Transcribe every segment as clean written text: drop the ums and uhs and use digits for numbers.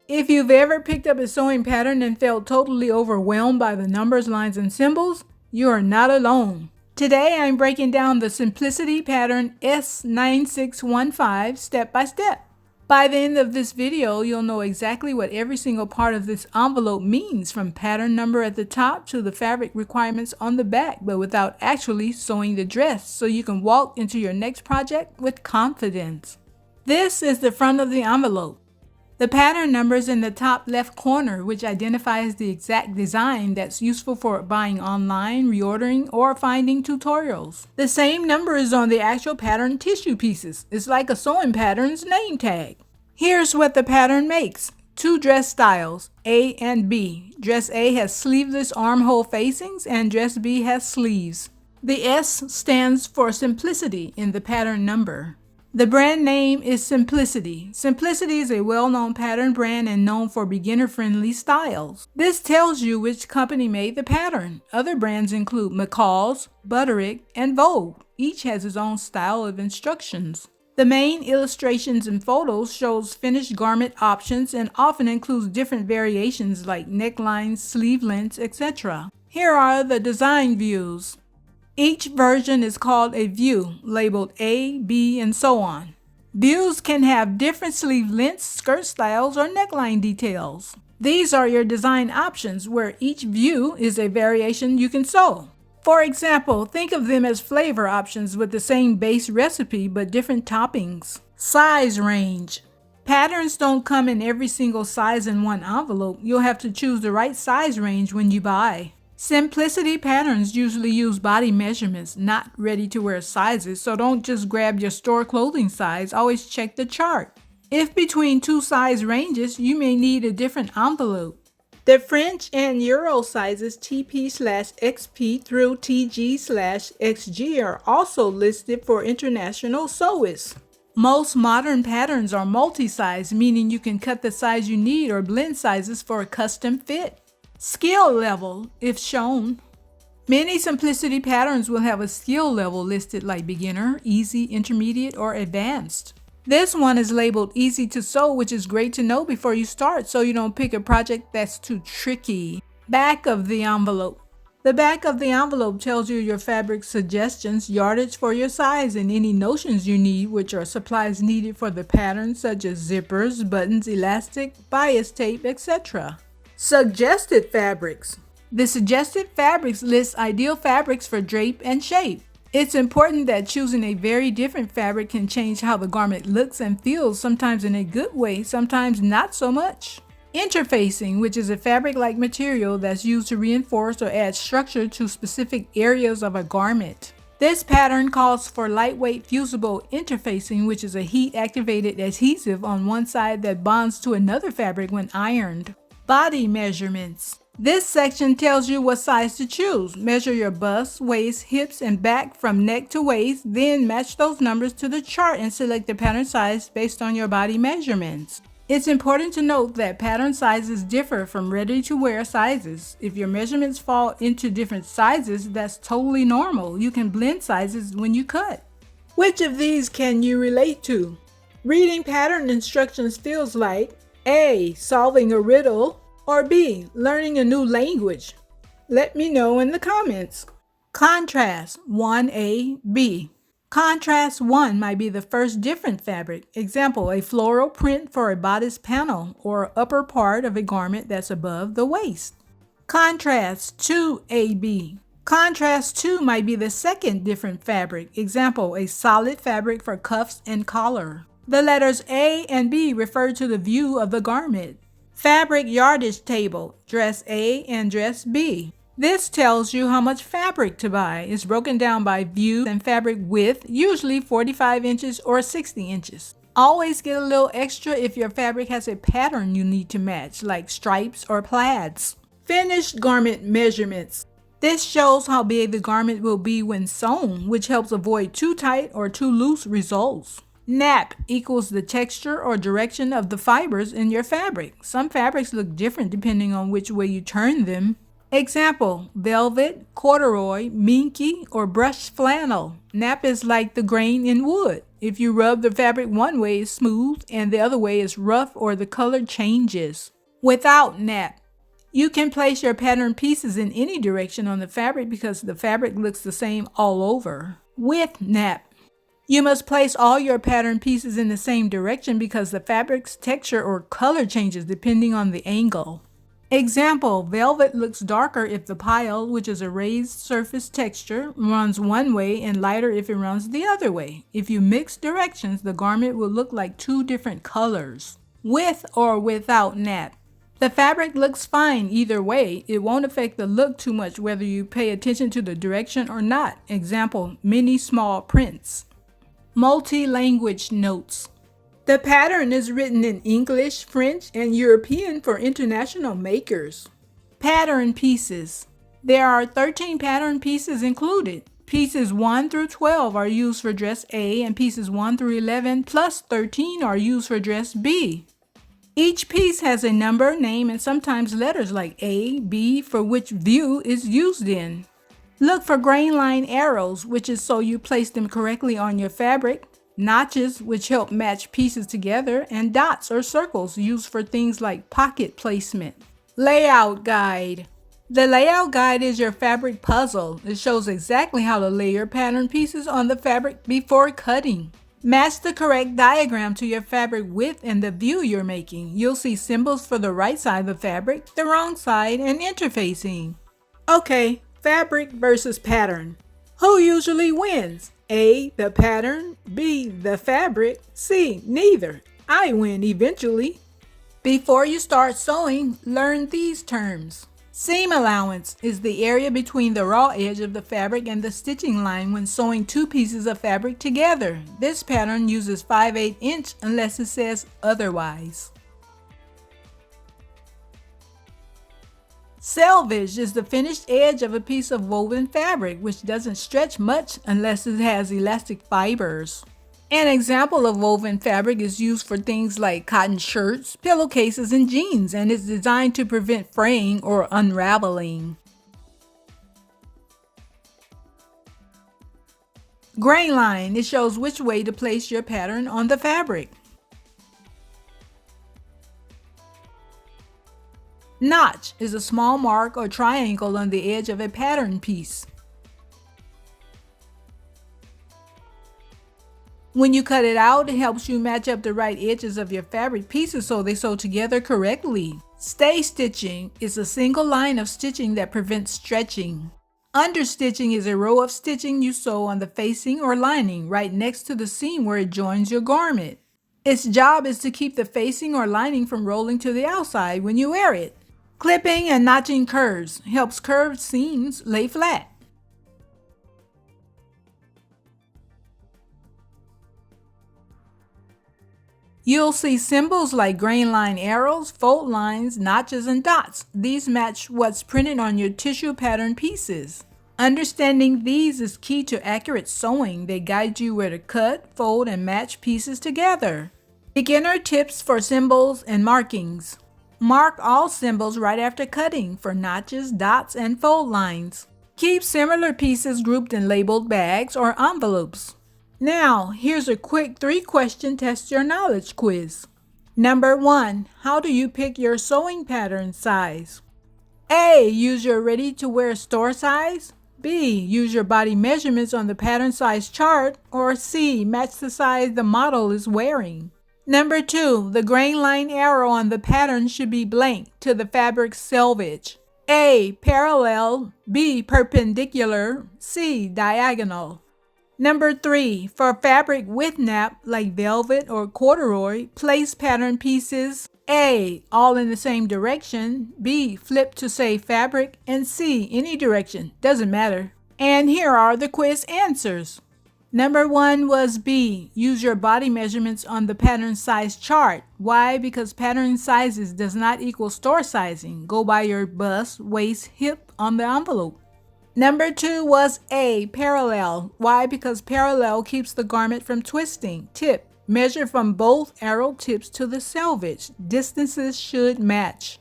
If you've ever picked up a sewing pattern and felt totally overwhelmed by the numbers, lines, and symbols, you are not alone. Today I'm breaking down the Simplicity pattern S9615 step by step. By the end of this video, you'll know exactly what every single part of this envelope means, from pattern number at the top to the fabric requirements on the back, but without actually sewing the dress, so you can walk into your next project with confidence. This is the front of the envelope. The pattern number is in the top left corner, which identifies the exact design that's useful for buying online, reordering, or finding tutorials. The same number is on the actual pattern tissue pieces. It's like a sewing pattern's name tag. Here's what the pattern makes. 2 dress styles, A and B. Dress A has sleeveless armhole facings and dress B has sleeves. The S stands for simplicity in the pattern number. The brand name is Simplicity. Simplicity is a well-known pattern brand and known for beginner-friendly styles. This tells you which company made the pattern. Other brands include McCall's, Butterick, and Vogue. Each has its own style of instructions. The main illustrations and photos shows finished garment options and often includes different variations like necklines, sleeve lengths, etc. Here are the design views. Each version is called a view, labeled A, B, and so on. Views can have different sleeve lengths, skirt styles, or neckline details. These are your design options, where each view is a variation you can sew. For example, think of them as flavor options with the same base recipe but different toppings. Size range. Patterns don't come in every single size in one envelope. You'll have to choose the right size range when you buy. Simplicity patterns usually use body measurements, not ready-to-wear sizes, so don't just grab your store clothing size, always check the chart. If between 2 size ranges, you may need a different envelope. The French and Euro sizes TP/XP through TG/XG are also listed for international sewists. Most modern patterns are multi-size, meaning you can cut the size you need or blend sizes for a custom fit. Skill level, if shown. Many Simplicity patterns will have a skill level listed like beginner, easy, intermediate, or advanced. This one is labeled easy to sew, which is great to know before you start so you don't pick a project that's too tricky. Back of the envelope. The back of the envelope tells you your fabric suggestions, yardage for your size, and any notions you need, which are supplies needed for the pattern such as zippers, buttons, elastic, bias tape, etc. Suggested fabrics. The suggested fabrics lists ideal fabrics for drape and shape. It's important that choosing a very different fabric can change how the garment looks and feels, sometimes in a good way, sometimes not so much. Interfacing, which is a fabric-like material that's used to reinforce or add structure to specific areas of a garment. This pattern calls for lightweight fusible interfacing, which is a heat-activated adhesive on one side that bonds to another fabric when ironed. Body measurements. This section tells you what size to choose. Measure your bust, waist, hips, and back from neck to waist, then match those numbers to the chart and select the pattern size based on your body measurements. It's important to note that pattern sizes differ from ready-to-wear sizes. If your measurements fall into different sizes, that's totally normal. You can blend sizes when you cut. Which of these can you relate to? Reading pattern instructions feels like A. Solving a riddle, or B. Learning a new language. Let me know in the comments. Contrast 1A, B. Contrast 1 might be the first different fabric. Example, a floral print for a bodice panel or upper part of a garment that's above the waist. Contrast 2AB. Contrast 2 might be the second different fabric. Example, a solid fabric for cuffs and collar. The letters A and B refer to the view of the garment. Fabric yardage table, dress A and dress B. This tells you how much fabric to buy. It's broken down by view and fabric width, usually 45 inches or 60 inches. Always get a little extra if your fabric has a pattern you need to match, like stripes or plaids. Finished garment measurements. This shows how big the garment will be when sewn, which helps avoid too tight or too loose results. Nap equals the texture or direction of the fibers in your fabric. Some fabrics look different depending on which way you turn them. Example, velvet, corduroy, minky, or brushed flannel. Nap is like the grain in wood. If you rub the fabric one way, it's smooth, and the other way is rough or the color changes. Without nap. You can place your pattern pieces in any direction on the fabric because the fabric looks the same all over. With nap. You must place all your pattern pieces in the same direction because the fabric's texture or color changes depending on the angle. Example, velvet looks darker if the pile, which is a raised surface texture, runs one way and lighter if it runs the other way. If you mix directions, the garment will look like two different colors. With or without nap. The fabric looks fine either way. It won't affect the look too much whether you pay attention to the direction or not. Example, many small prints. Multi-language notes. The pattern is written in English, French, and European for international makers. Pattern pieces. There are 13 pattern pieces included. Pieces 1 through 12 are used for dress A, and pieces 1 through 11 plus 13 are used for dress B. Each piece has a number, name, and sometimes letters like A, B for which view is used in. Look for grain line arrows, which is so you place them correctly on your fabric, notches, which help match pieces together, and dots or circles used for things like pocket placement. Layout guide. The layout guide is your fabric puzzle. It shows exactly how to lay your pattern pieces on the fabric before cutting. Match the correct diagram to your fabric width and the view you're making. You'll see symbols for the right side of the fabric, the wrong side, and interfacing. Okay. Fabric versus pattern. Who usually wins? A, the pattern, B, the fabric, C, neither. I win eventually. Before you start sewing, learn these terms. Seam allowance is the area between the raw edge of the fabric and the stitching line when sewing two pieces of fabric together. This pattern uses 5/8 inch unless it says otherwise. Selvage is the finished edge of a piece of woven fabric, which doesn't stretch much unless it has elastic fibers. An example of woven fabric is used for things like cotton shirts, pillowcases, and jeans, and is designed to prevent fraying or unraveling. Grain line, it shows which way to place your pattern on the fabric. Notch is a small mark or triangle on the edge of a pattern piece. When you cut it out, it helps you match up the right edges of your fabric pieces so they sew together correctly. Stay stitching is a single line of stitching that prevents stretching. Understitching is a row of stitching you sew on the facing or lining right next to the seam where it joins your garment. Its job is to keep the facing or lining from rolling to the outside when you wear it. Clipping and notching curves helps curved seams lay flat. You'll see symbols like grain line arrows, fold lines, notches, and dots. These match what's printed on your tissue pattern pieces. Understanding these is key to accurate sewing. They guide you where to cut, fold, and match pieces together. Beginner tips for symbols and markings. Mark all symbols right after cutting for notches, dots, and fold lines. Keep similar pieces grouped in labeled bags or envelopes. Now, here's a quick 3-question test your knowledge quiz. Number 1. How do you pick your sewing pattern size? A. Use your ready-to-wear store size. B. Use your body measurements on the pattern size chart. Or C. Match the size the model is wearing. Number 2, the grain line arrow on the pattern should be blank to the fabric's selvage. A. Parallel. B. Perpendicular. C. Diagonal. Number 3, for fabric with nap like velvet or corduroy, place pattern pieces A. All in the same direction. B. Flip to save fabric. And C. Any direction. Doesn't matter. And here are the quiz answers. Number 1 was B. Use your body measurements on the pattern size chart. Why? Because pattern sizes does not equal store sizing. Go by your bust, waist, hip on the envelope. Number 2 was A. Parallel. Why? Because parallel keeps the garment from twisting. Tip. Measure from both arrow tips to the selvage. Distances should match.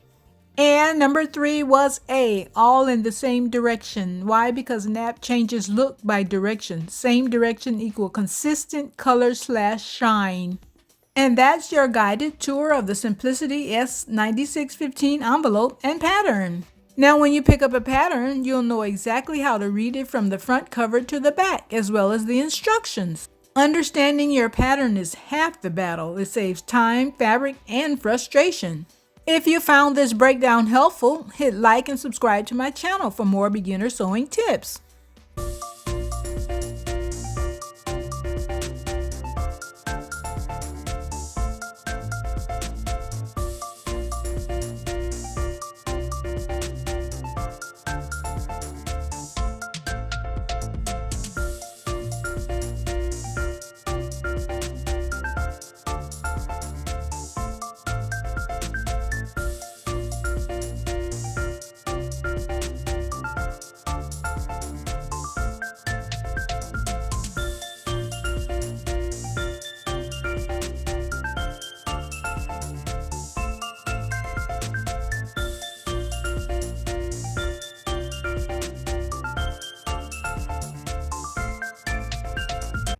And number 3 was A, all in the same direction. Why? Because nap changes look by direction. Same direction equal consistent color / shine. And that's your guided tour of the Simplicity S9615 envelope and pattern. Now when you pick up a pattern, you'll know exactly how to read it from the front cover to the back, as well as the instructions. Understanding your pattern is half the battle. It saves time, fabric, and frustration. If you found this breakdown helpful, hit like and subscribe to my channel for more beginner sewing tips.